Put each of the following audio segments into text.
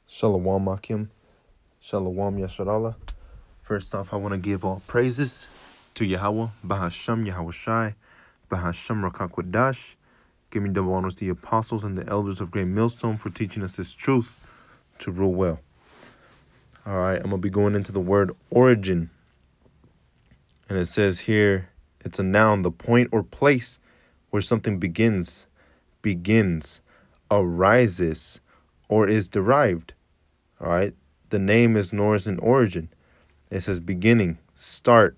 Shalom Akim. Shalom Yasharallah. First off, I want to give all praises to Yahweh, Bahasham Yahweh Shai, Bahasham Rakakwadash. Giving double honors to the apostles and the elders of Great Millstone for teaching us this truth to rule well. All right, I'm going to be going into the word origin. And it says here, it's a noun, the point or place where something begins, arises, or is derived. All right, the name is Norse origin. It says beginning, start,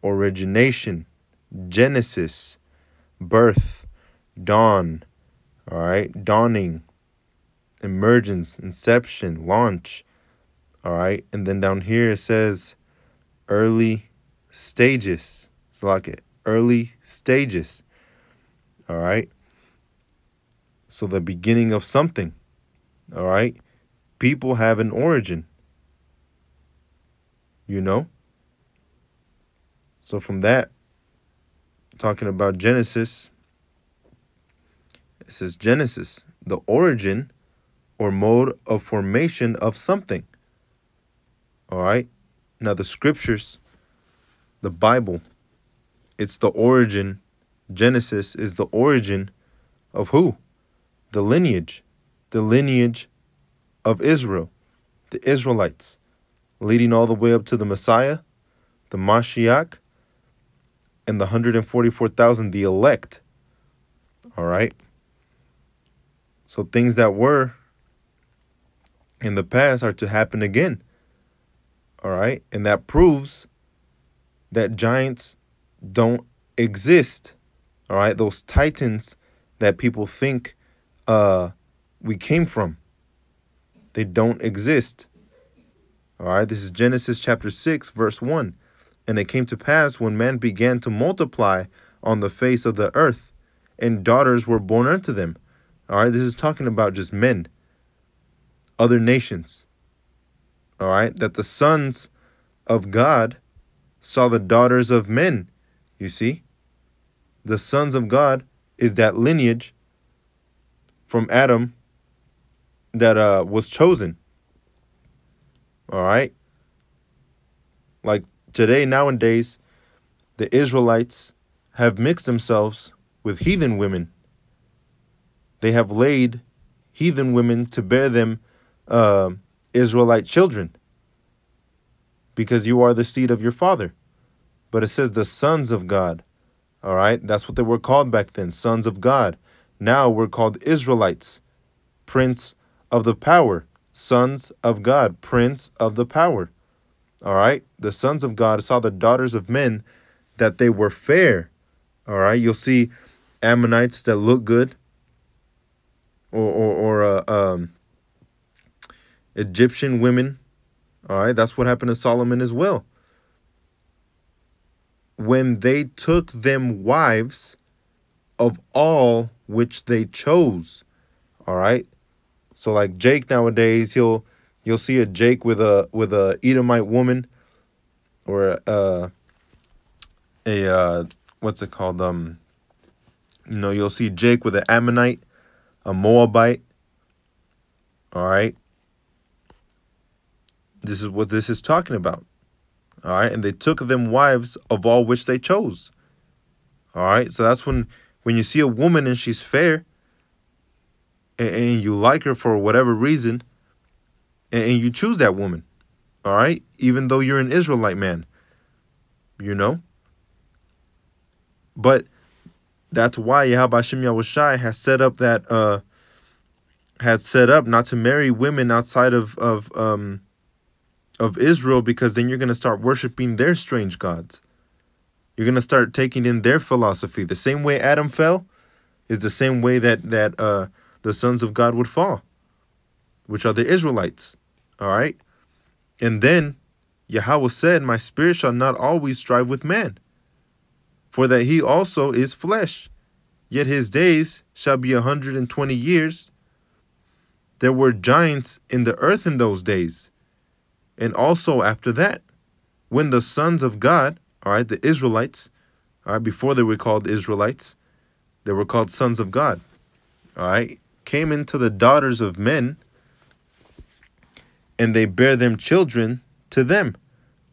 origination, genesis, birth, dawn, all right, dawning, emergence, inception, launch, all right. And then down here it says early stages. It's like it, early stages, all right. So the beginning of something, all right. People have an origin, you know. So from that, talking about Genesis, it says Genesis, the origin or mode of formation of something. All right. Now the scriptures, the Bible, it's the origin. Genesis is the origin of who? The lineage of Israel, the Israelites, leading all the way up to the Messiah, the Mashiach, and the 144,000, the elect. All right. So things that were in the past are to happen again. All right. And that proves that giants don't exist. All right. Those titans that people think we came from, they don't exist. All right. This is Genesis chapter 6, verse 1. And it came to pass when man began to multiply on the face of the earth, and daughters were born unto them. All right. This is talking about just men, other nations. All right. That the sons of God saw the daughters of men. You see, the sons of God is that lineage from Adam that was chosen. All right. Like today, nowadays, the Israelites have mixed themselves with heathen women. They have laid heathen women to bear them Israelite children, because you are the seed of your father. But it says the sons of God. All right. That's what they were called back then, sons of God. Now we're called Israelites, prince of the power, sons of God, prince of the power. All right. The sons of God saw the daughters of men, that they were fair. All right. You'll see Ammonites that look good, or Egyptian women. All right. That's what happened to Solomon as well. When they took them wives of all which they chose. All right. So like Jake nowadays, you'll see a Jake with a Edomite woman, or a what's it called? You'll see Jake with an Ammonite, a Moabite. All right. This is what this is talking about. All right. And they took them wives of all which they chose. All right. So that's when you see a woman and she's fair, and you like her for whatever reason, and you choose that woman. All right. Even though you're an Israelite man, you know. But that's why Yahweh Hashem Yahushai has set up that not to marry women outside of Israel, because then you're going to start worshiping their strange gods. You're going to start taking in their philosophy. The same way Adam fell is the same way that the sons of God would fall, which are the Israelites. All right. And then Yahweh said, my spirit shall not always strive with man, for that he also is flesh, yet his days shall be 120 years. There were giants in the earth in those days, and also after that, when the sons of God, all right, the Israelites, all right, before they were called Israelites, they were called sons of God, all right, came into the daughters of men, and they bear them children to them.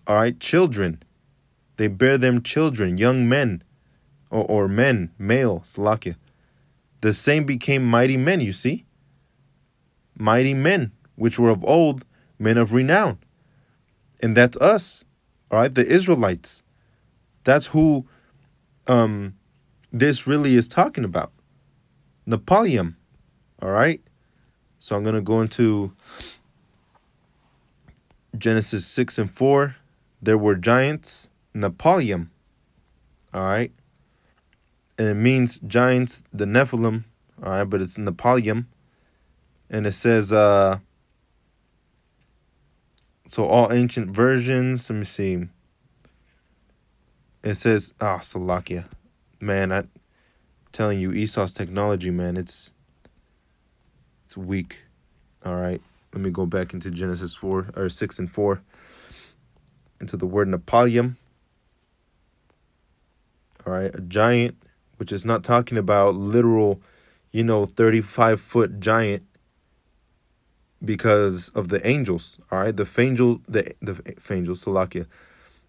All right, children. They bear them children, young men, or men, male, Salakia. The same became mighty men, you see? Mighty men, which were of old, men of renown. And that's us, all right, the Israelites. That's who this really is talking about. Napoleon, all right? So I'm going to go into Genesis 6 and 4. There were giants, Napoleon, all right? And it means giants, the Nephilim, all right, but it's Napoleon. And it says, so all ancient versions, let me see. It says, Salakia. Man, I'm telling you, Esau's technology, man, it's weak. All right, let me go back into Genesis 6 and 4, into the word Napoleon. All right, a giant, which is not talking about literal, 35-foot giant, because of the angels. All right, the angels, Salakia.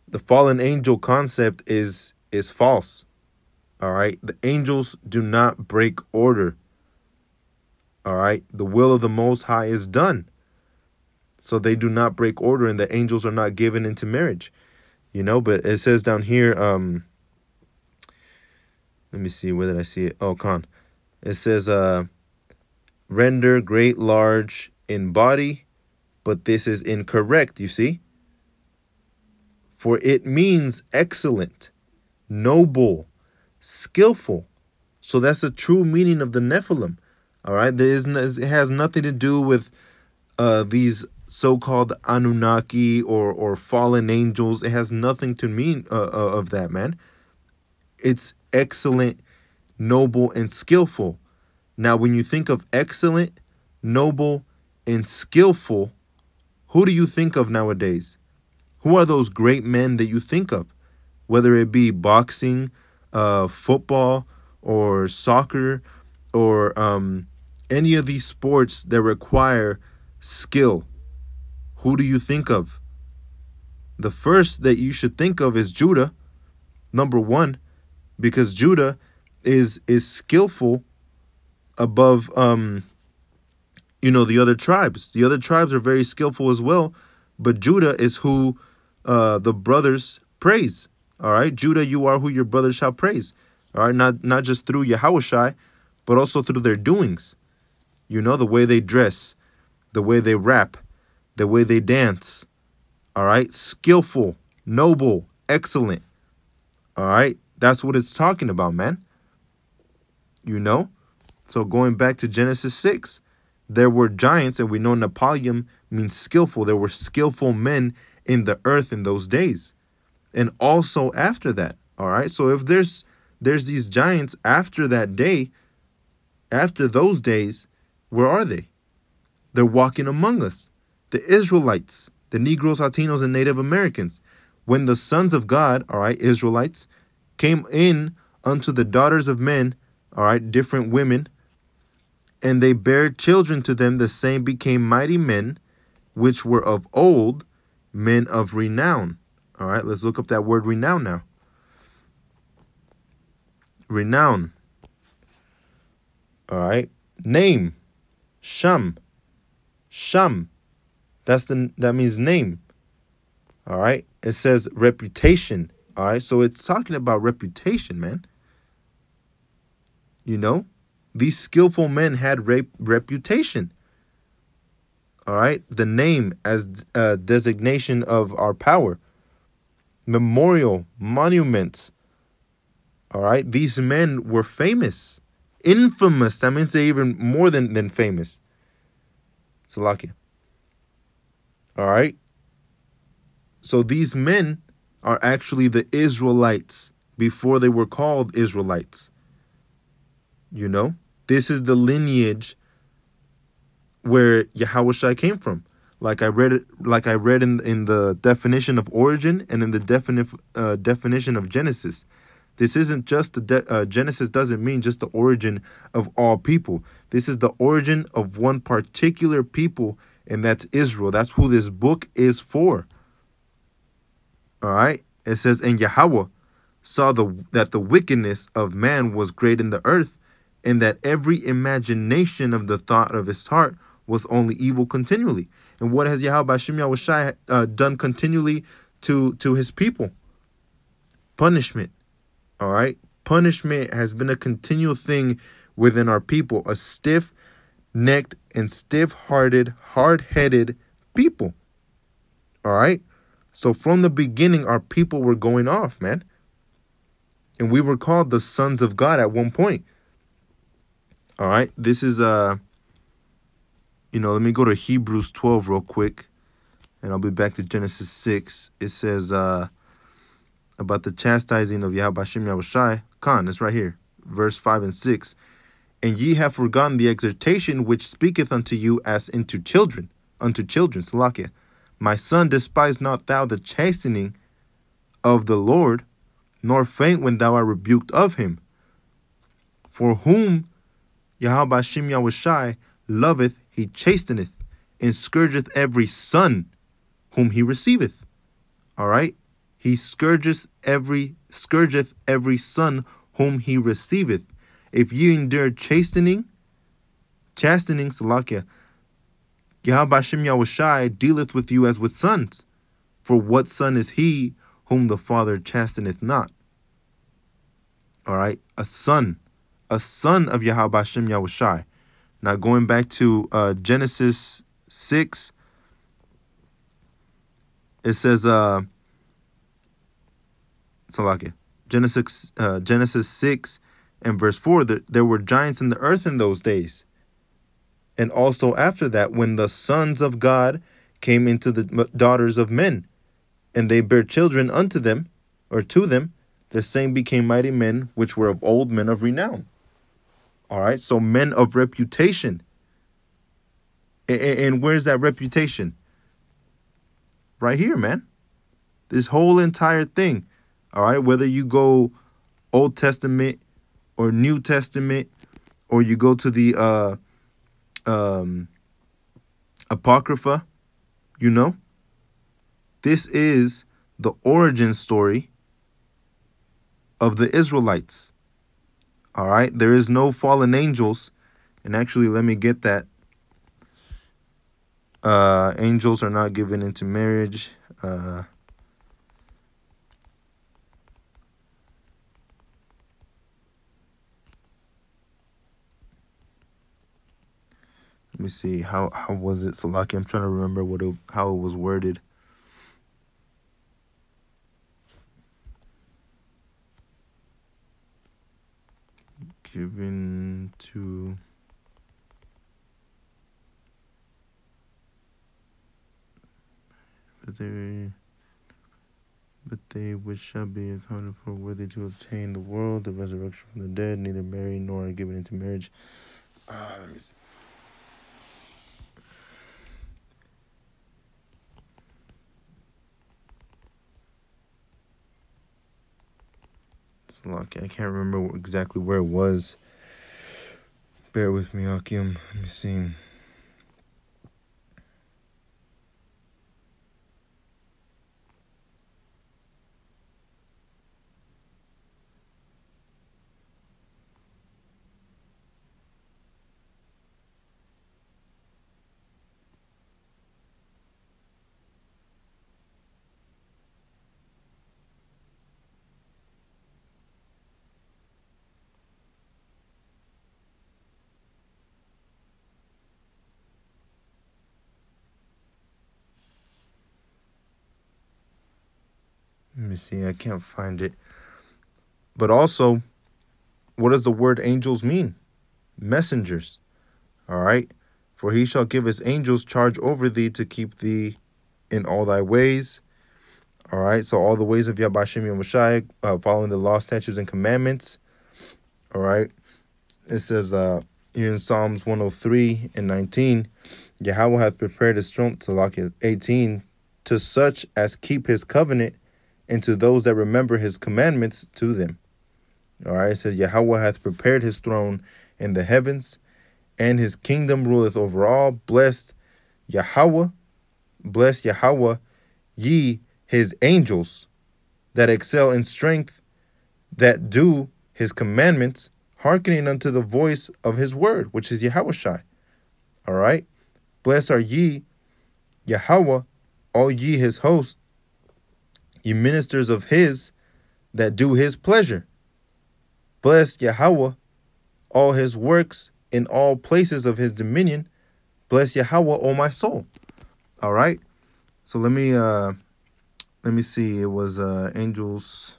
The fallen angel concept is false. All right, the angels do not break order. All right, the will of the Most High is done. So they do not break order, and the angels are not given into marriage. But it says down here, let me see, where did I see it? Oh, Khan. It says, render great large in body, but this is incorrect, you see? For it means excellent, noble, skillful. So that's the true meaning of the Nephilim. All right, it has nothing to do with these so-called Anunnaki or fallen angels. It has nothing to mean of that, man. It's excellent, noble, and skillful. Now, when you think of excellent, noble, and skillful, who do you think of nowadays? Who are those great men that you think of? Whether it be boxing, football, or soccer, or any of these sports that require skill. Who do you think of? The first that you should think of is Judah, number one, because Judah is skillful above the other tribes. The other tribes are very skillful as well, but Judah is who the brothers praise. All right, Judah, you are who your brothers shall praise. All right, not just through Yahushai, but also through their doings. The way they dress, the way they rap, the way they dance. All right, skillful, noble, excellent. All right, that's what it's talking about, man. So going back to Genesis 6, there were giants, and we know Napoleon means skillful. There were skillful men in the earth in those days, and also after that. All right, so if there's these giants after that day, after those days, where are they? They're walking among us, the Israelites, the Negroes, Latinos, and Native Americans. When the sons of God, all right, Israelites, came in unto the daughters of men, all right, different women, and they bare children to them, the same became mighty men, which were of old, men of renown. All right, let's look up that word renown now. Renown. All right, name, Sham. Sham. That means name. All right, it says reputation. All right, so it's talking about reputation, man. These skillful men had reputation. All right, the name as a designation of our power. Memorial, monuments. All right, these men were famous, infamous. That means they're even more than famous. Salakia. All right. So these men are actually the Israelites before they were called Israelites. This is the lineage where Yahushua came from. Like I read in the definition of origin and in the definition of Genesis. This isn't just Genesis doesn't mean just the origin of all people. This is the origin of one particular people and that's Israel. That's who this book is for. All right. It says, and Yahweh saw that the wickedness of man was great in the earth, and that every imagination of the thought of his heart was only evil continually. And what has Yahweh Hashem Yahushai done continually to his people? Punishment. All right. Punishment has been a continual thing within our people, a stiff-necked and stiff-hearted, hard-headed people. All right. So from the beginning, our people were going off, man. And we were called the sons of God at one point. All right. This is, let me go to Hebrews 12 real quick. And I'll be back to Genesis 6. It says about the chastising of Yahweh Hashem Yahushai. Khan, it's right here. Verse 5 and 6. And ye have forgotten the exhortation which speaketh unto you as unto children, Salakia. My son, despise not thou the chastening of the Lord, nor faint when thou art rebuked of him. For whom Yahweh Hashem Yahushai loveth, he chasteneth, and scourgeth every son whom he receiveth. All right? He scourgeth every son whom he receiveth. If ye endure chastening, Salakia, Yahweh Hashem Yahushai dealeth with you as with sons. For what son is he whom the Father chasteneth not? All right, a son of Yahweh Hashem Yahushai. Now going back to Genesis 6, it says, Genesis 6 and verse 4, that there were giants in the earth in those days. And also after that, when the sons of God came into the daughters of men, and they bare children unto them, or to them, the same became mighty men, which were of old, men of renown. All right, so men of reputation. And where's that reputation? Right here, man. This whole entire thing. All right, whether you go Old Testament or New Testament, or you go to the Apocrypha, this is the origin story of the Israelites. All right, there is no fallen angels. And actually, let me get that. Angels are not given into marriage. Let me see. How was it, Salaki? I'm trying to remember how it was worded. Given to... But they which shall be accounted for worthy to obtain the world, the resurrection from the dead, neither marry nor are given into marriage. Let me see. It's lucky. I can't remember exactly where it was. Bear with me, Akim. Let me see. Let me see. I can't find it. But also, what does the word angels mean? Messengers. All right. For he shall give his angels charge over thee to keep thee in all thy ways. All right. So all the ways of Yahweh Hashem Yahushai, following the law, statutes, and commandments. All right. It says here in Psalms 103 and 19, Yahweh hath prepared his throne, to lock it, 18, to such as keep his covenant, and to those that remember his commandments to them. All right, it says, Yahweh hath prepared his throne in the heavens, and his kingdom ruleth over all. Blessed Yahweh, bless Yahweh, ye his angels that excel in strength, that do his commandments, hearkening unto the voice of his word, which is Yahushai. All right. Blessed are ye, Yahweh, all ye his hosts, ye ministers of his that do his pleasure. Bless Yahweh, all his works in all places of his dominion. Bless Yahweh, O my soul. All right. So let me see. It was angels.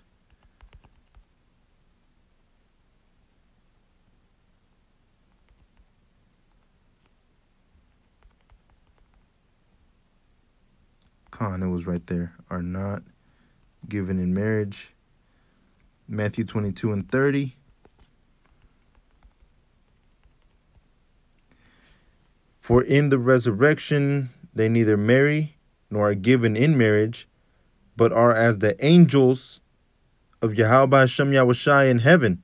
It was right there. Are not given in marriage. Matthew 22 and 30. For in the resurrection they neither marry nor are given in marriage, but are as the angels of Yahweh Hashem Yahushai in heaven.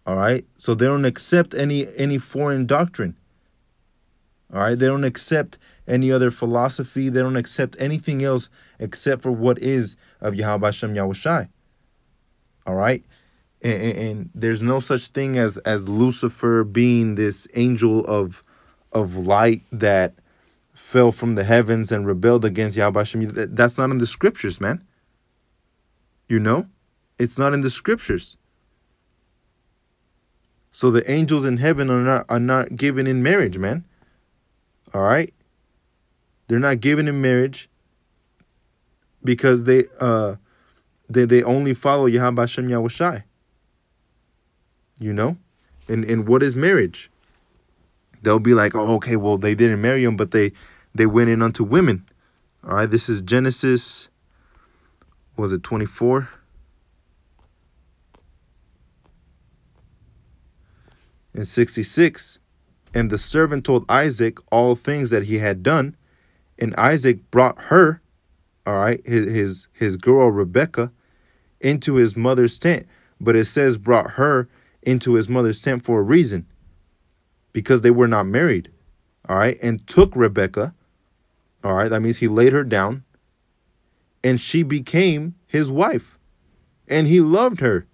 All right. So they don't accept any foreign doctrine. All right. They don't accept any other philosophy. They don't accept anything else except for what is of Yahweh Hashem Yahushai. All right. And there's no such thing as Lucifer being this angel of light that fell from the heavens and rebelled against Yahweh Hashem. That's not in the scriptures, man. You know, it's not in the scriptures. So the angels in heaven are not given in marriage, man. All right, they're not given in marriage because they only follow Yahweh Hashem Yahushai. You know, and what is marriage? They'll be like, oh, okay, well, they didn't marry him, but they went in unto women. All right, this is Genesis, was it 24? In 66, and the servant told Isaac all things that he had done, and Isaac brought her, all right, his girl Rebekah, into his mother's tent. But it says brought her into his mother's tent for a reason, because they were not married, all right, and took Rebekah, all right, that means he laid her down, and she became his wife, and he loved her,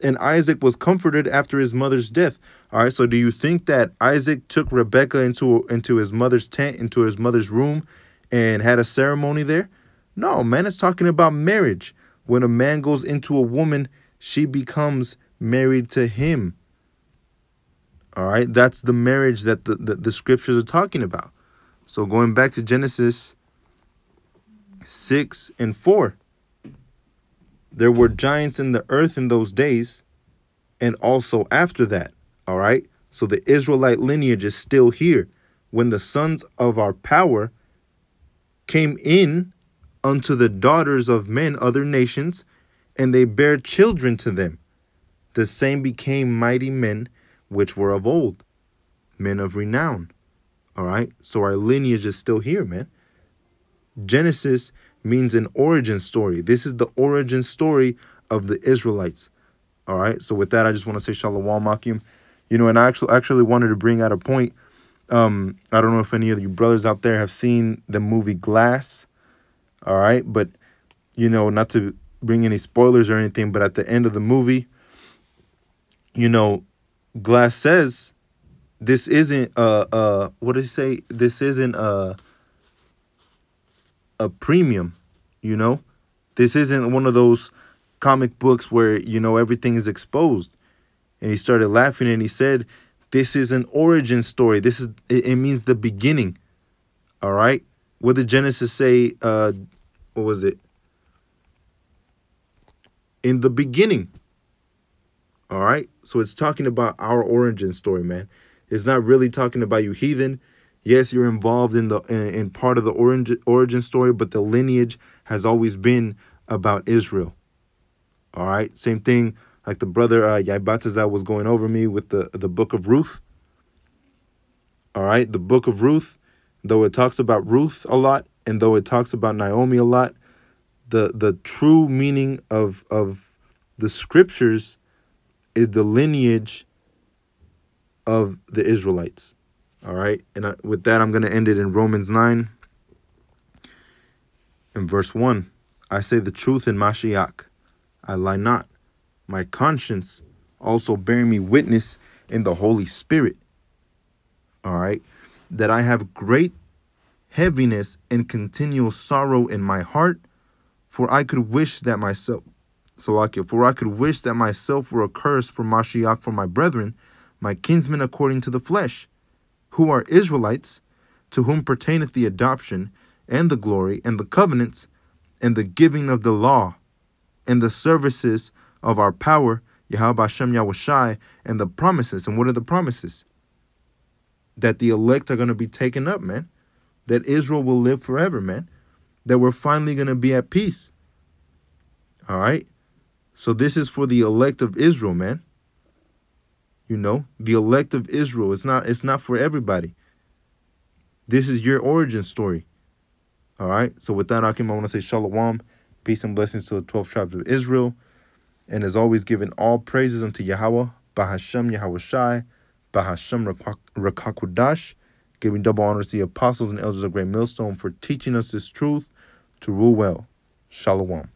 and Isaac was comforted after his mother's death. All right, so do you think that Isaac took Rebekah into his mother's tent, into his mother's room, and had a ceremony there? No, man, it's talking about marriage. When a man goes into a woman, she becomes married to him. All right, that's the marriage that the scriptures are talking about. So going back to Genesis 6 and 4, there were giants in the earth in those days, and also after that. All right, so the Israelite lineage is still here. When the sons of our power came in unto the daughters of men, other nations, and they bare children to them, the same became mighty men which were of old, men of renown. All right, so our lineage is still here, man. Genesis means an origin story. This is the origin story of the Israelites. All right, so with that, I just want to say Shalom Akim. You know, and I actually wanted to bring out a point. I don't know if any of you brothers out there have seen the movie Glass. All right, but, you know, not to bring any spoilers or anything, but at the end of the movie, you know, Glass says this isn't what does he say? This isn't a premium, you know? This isn't one of those comic books where, you know, everything is exposed. And he started laughing and he said, this is an origin story. It means the beginning. All right. What did Genesis say? What was it? In the beginning. All right. So it's talking about our origin story, man. It's not really talking about you heathen. Yes, you're involved in part of the origin story, but the lineage has always been about Israel. All right. Same thing like the brother Yaibataza was going over me with the book of Ruth. All right. The book of Ruth, though it talks about Ruth a lot, and though it talks about Naomi a lot, the true meaning of the scriptures is the lineage of the Israelites. All right. And with that, I'm going to end it in Romans 9 and verse 1. I say the truth in Mashiach. I lie not. My conscience also bearing me witness in the Holy Spirit. All right. That I have great heaviness and continual sorrow in my heart, for I could wish that myself, for I could wish that myself were accursed for Mashiach for my brethren, my kinsmen according to the flesh, who are Israelites, to whom pertaineth the adoption, and the glory, and the covenants, and the giving of the law, and the services of our power, Yahweh Hashem Yahushai, and the promises. And what are the promises? That the elect are going to be taken up, man. That Israel will live forever, man. That we're finally going to be at peace. All right? So this is for the elect of Israel, man. You know, the elect of Israel. It's not for everybody. This is your origin story. All right? So with that, Akim, I want to say shalom. Peace and blessings to the 12 tribes of Israel. And as always, giving all praises unto Yahweh, Bahashem Yahushai, Bahashem Rakakudash, giving double honors to the apostles and elders of Great Millstone for teaching us this truth to rule well. Shalom.